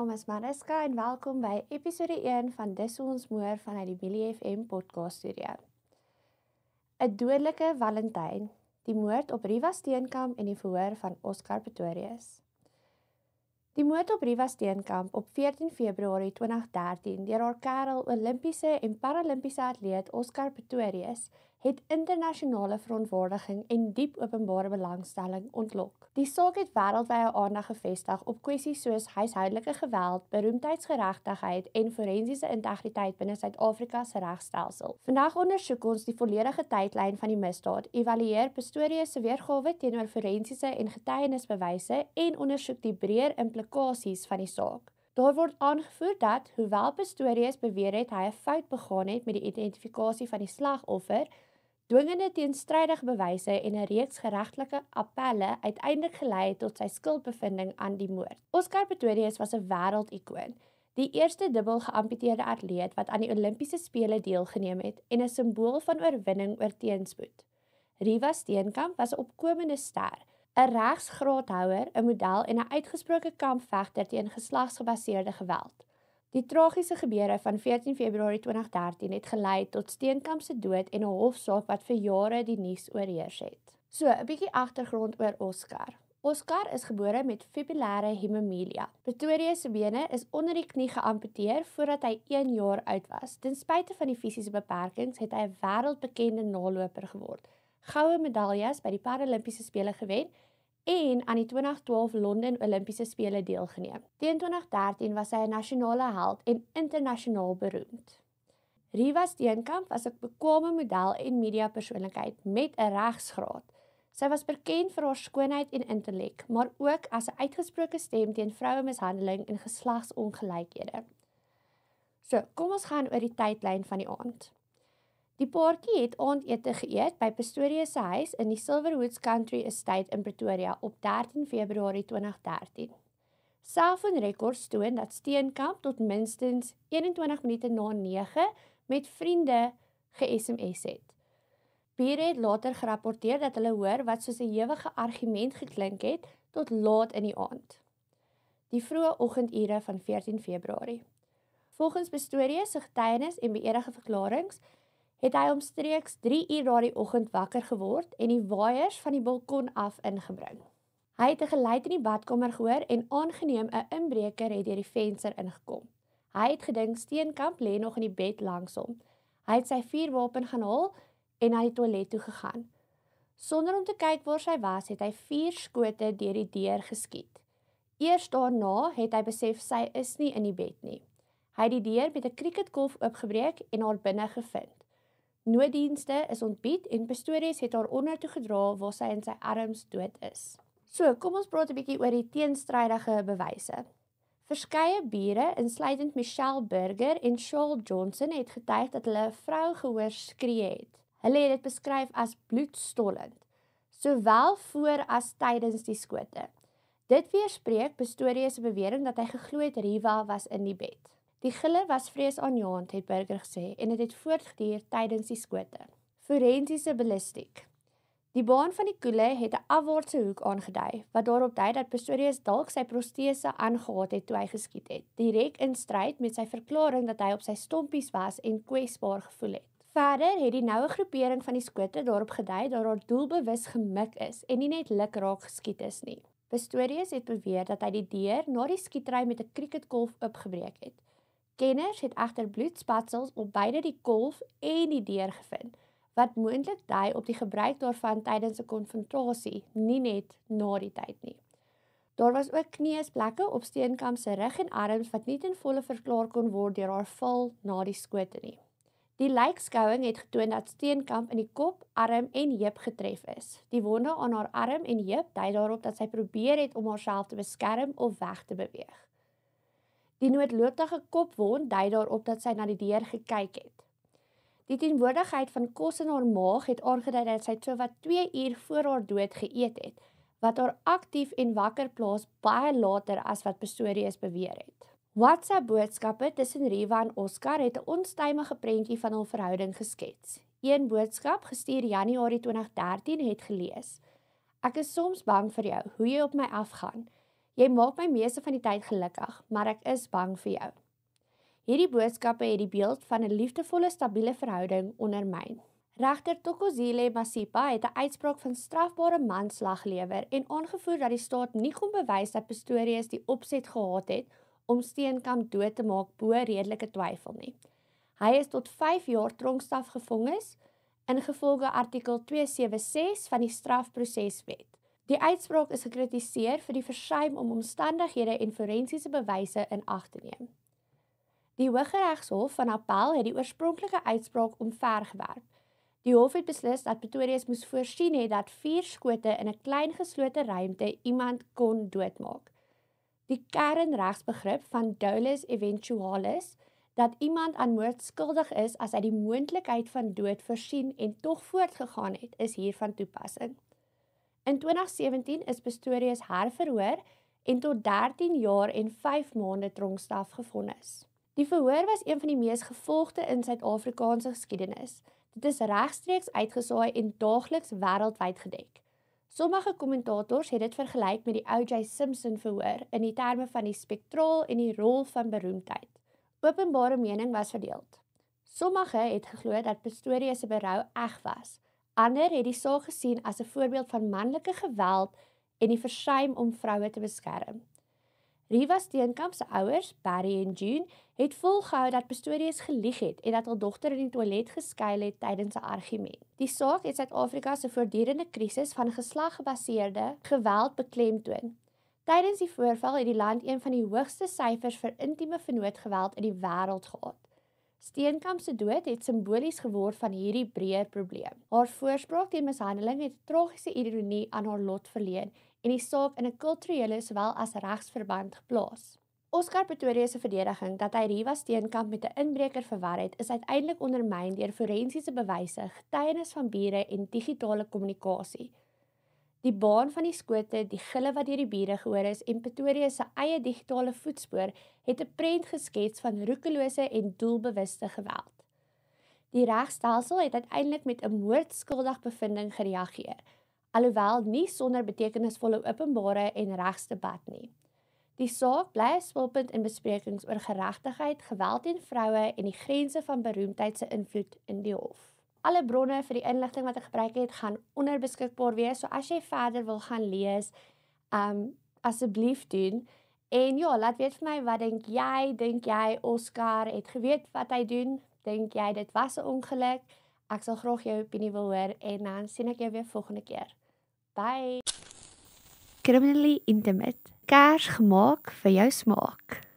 naam is Mariska en welkom by episode 1 van Dis Hoe Ons Moor vanuit die Millie FM podcast studio. 'n Dodelike Valentyn, die moord op Riva Steenkamp en die verhoor van Oscar Pretorius. Die moord op Riva Steenkamp op 14 Februarie 2013 deur haar kerel Olimpiese en Paralimpiese atleet Oscar Pretorius het internasionale verontwaardiging en diep openbare belangstelling ontlok. Die saak het wêreldwye aandag gevestig op kwessies soos huishoudelike geweld, beroemdheidsgeregtigheid en forensiese integriteit binne Suid-Afrika se regstelsel. Vandag ondersoek ons die volledige tydlyn van die misdaad, evalueer Pretorius se weergawe teenoor forensiese en getuienisbewyse en ondersoek die breër implikasies van die saak. Daar word aangevoer dat, hoewel Pretorius beweer het hy 'n fout begaan het met die identifikasie van die slagoffer, dwingende teenstrydige bewyse en 'n reeks geregtelike appelle uiteindelik gelei het tot sy skuldbevinding aan die moord. Oscar Pretorius was 'n wêreldikoon, die eerste dubbel geamputeerde atleet wat aan die Olimpiese spele deelgeneem het en 'n simbool van oorwinning oor teenspoed. Riva Steenkamp was 'n opkomende ster, 'n regsgraadhouer, 'n model en 'n uitgesproke kampvegter teen geslagsgebaseerde geweld. Die tragiese gebeure van 14 Februarie 2013 het gelei tot Steenkamp se dood en 'n hofsaak wat vir jare die nuus oorheers het. So, 'n bietjie agtergrond oor Oscar. Oscar is gebore met fibulêre hemimelia. Pretorius se bene is onder die knie geamputeer voordat hy 1 jaar oud was. Ten spyte van die fisiese beperkings het hy 'n wêreldbekende naloper geword. Goue medaljes by die Paralimpiese spele gewen en aan die 2012 Londen Olimpiese spele deelgeneem. Teen 2013 was hy 'n nasionale held en internasionaal beroemd. Riva Steenkamp was 'n bekwame model en mediapersoonlikheid met 'n regsgraad. Sy was bekend vir haar skoonheid en intellek, maar ook as 'n uitgesproke stem teen vrouemishandeling en geslagsongelykhede. So, kom ons gaan oor die tydlyn van die aand. Die paartjie het aandete geëet by Pretorius se huis in die Silverwoods Country Estate in Pretoria op 13 Februarie 2013. Selfoonrekords toon dat Steenkamp tot minstens 21 minute na 9 met vriende ge-SMS het. Bure het later gerapporteer dat hulle hoor wat soos 'n ewige argument geklink het tot laat in die aand. Die vroeë oggendure van 14 Februarie. Volgens Pretorius se getuienis en beëdigde verklaringe het hy omstreeks 3 uur daardie oggend wakker geword en die waaiers van die balkon af ingebring. Hy het 'n geluid in die badkamer gehoor en aangeneem 'n inbreker het deur die venster ingekom. Hy het gedink Steenkamp lê nog in die bed langs hom. Hy het sy vuurwapen gaan haal en na die toilet toe gegaan. Sonder om te kyk waar sy was, het hy 4 skote deur die deur geskiet. Eers daarna het hy besef sy is nie in die bed nie. Hy het die deur met 'n cricketkolf oopgebreek en haar binne gevind. Nooddienste is ontbied en Pretorius het haar ondertoe gedra waar sy in sy arms dood is. So, kom ons praat 'n bietjie oor die teenstrydige bewyse. Verskeie bure, insluitend Michelle Burger en Charles Johnson, het getuig dat hulle 'n vrou gehoor skree het. Hulle het dit beskryf as bloedstollend, sowel voor as tydens die skote. Dit weerspreek Pretorius se bewering dat hy geglo het Riva was in die bed. Die gille was vreesaanjaend, het Burger gesê, en dit het voortgeduur tydens die skote. Forensiese ballistiek. Die baan van die koele het 'n afwaartse hoek aangedui, wat daarop dui dat Pretorius dalk sy protese aangehad het toe hy geskiet het, direk in stryd met sy verklaring dat hy op sy stompies was en kwesbaar gevoel het. Verder het die noue groepering van die skote daarop gedui dat haar doelbewus gemik is en nie net lukraak geskiet is nie. Pretorius het beweer dat hy die deur na die skietery met 'n cricketkolf oopgebreek het. Kenners het egter bloedspatsels op beide die kolf en die deur gevind, wat moontlik dui op die gebruik daarvan tydens 'n konfrontasie, nie net na die tyd nie. Daar was ook kneusplekke op Steenkamp se rug en arms wat nie ten volle verklaar kon word deur haar val na die skote nie. Die lijkskouing het getoon dat Steenkamp in die kop, arm en heup getref is. Die wonde aan haar arm en heup dui daarop dat sy probeer het om haarself te beskerm of weg te beweeg. Die noodlottige kopwond dui daarop dat sy na die deur gekyk het. Die teenwoordigheid van kos in haar maag het aangedui dat sy sowat 2 uur voor haar dood geëet het, wat haar aktief en wakker plaas baie later as wat Pretorius beweer het. WhatsApp-boodskappe tussen Riva en Oscar het 'n onstuimige prentjie van hul verhouding geskets. Een boodskap, gestuur Januarie 2013, het gelees: "Ek is soms bang vir jou, hoe jy op my afgaan. Jy maak my meeste van die tyd gelukkig, maar ek is bang vir jou. Hierdie boodskappe het die beeld van 'n liefdevolle, stabiele verhouding ondermyn. Regter Thokozile Masipa het 'n uitspraak van strafbare manslag gelewer en aangevoer dat die staat nie kon bewys dat Pistorius die opset gehad het om Steenkamp dood te maak bo redelike twyfel nie. Hy is tot 5 jaar tronkstraf gevonnis, ingevolge artikel 276 van die strafproseswet. Die uitspraak is gekritiseer vir die versuim om omstandighede en forensiese bewyse in ag te neem. Die Hooggeregshof van Appel het die oorspronklike uitspraak omvergewerp. Die hof het beslis dat Pistorius moes voorsien het dat 4 skote in 'n klein geslote ruimte iemand kon doodmaak. Die kernregsbegrip van dolus eventualis, dat iemand aan moord skuldig is as hy die moontlikheid van dood voorsien en tog voortgegaan het, is hiervan toepassing. In 2017 is Pistorius herverhoor en tot 13 jaar en 5 maande tronkstraf gevonnis. Die verhoor was een van die mees gevolgde in Suid-Afrikaanse geskiedenis. Dit is regstreeks uitgesaai en daagliks wêreldwyd gedek. Sommige kommentators het dit vergelyk met die O.J. Simpson verhoor in die terme van die spektraal en die rol van beroemdheid. Openbare mening was verdeeld. Sommige het geglo dat Pistorius se berou eg was. Ander het die saak gesien as 'n voorbeeld van manlike geweld en die versuim om vroue te beskerm. Riva Steenkamp se ouers, Barry en June, het volgehou dat Pistorius gelieg het en dat hul dogter in die toilet geskuil het tydens 'n argument. Die saak het Suid-Afrika se voortdurende krisis van geslaggebaseerde geweld beklemtoon. Tydens die voorval het die land een van die hoogste syfers vir intieme vennootgeweld in die wêreld gehad. Steenkamp se dood het simbolies geword van hierdie breër probleem. Haar voorspraak teen mishandeling het 'n tragiese ironie aan haar lot verleen en die saak in 'n kulturele sowel as regsverband geplaas. Oscar Pistorius se verdediging dat hy Riva Steenkamp met 'n inbreker verwar het, is uiteindelik ondermyn deur forensiese bewyse, getuienis van bure en digitale kommunikasie. Die baan van die skote, die gille wat deur die bure gehoor is en Pistorius se eie digitale voetspoor het 'n prent geskets van roekelose en doelbewuste geweld. Die regstelsel het uiteindelik met 'n moordskuldig bevinding gereageer, alhoewel nie sonder betekenisvolle openbare en regsdebat nie. Die saak bly 'n spulpunt in besprekings oor geregtigheid, geweld teen vroue en die grense van beroemdheid se invloed in die hof. Alle bronne vir die inligting wat ek gebruik het, gaan onderbeskikbaar wees, so as jy verder wil gaan lees, asseblief doen. En ja, laat weet vir my, wat dink jy Oscar het geweet wat hy doen? Dink jy dit was 'n ongeluk? Ek sal graag jou opinie wil hoor en dan sien ek jou weer volgende keer. Bye! Criminally Intimate, kers gemaak vir jou smaak.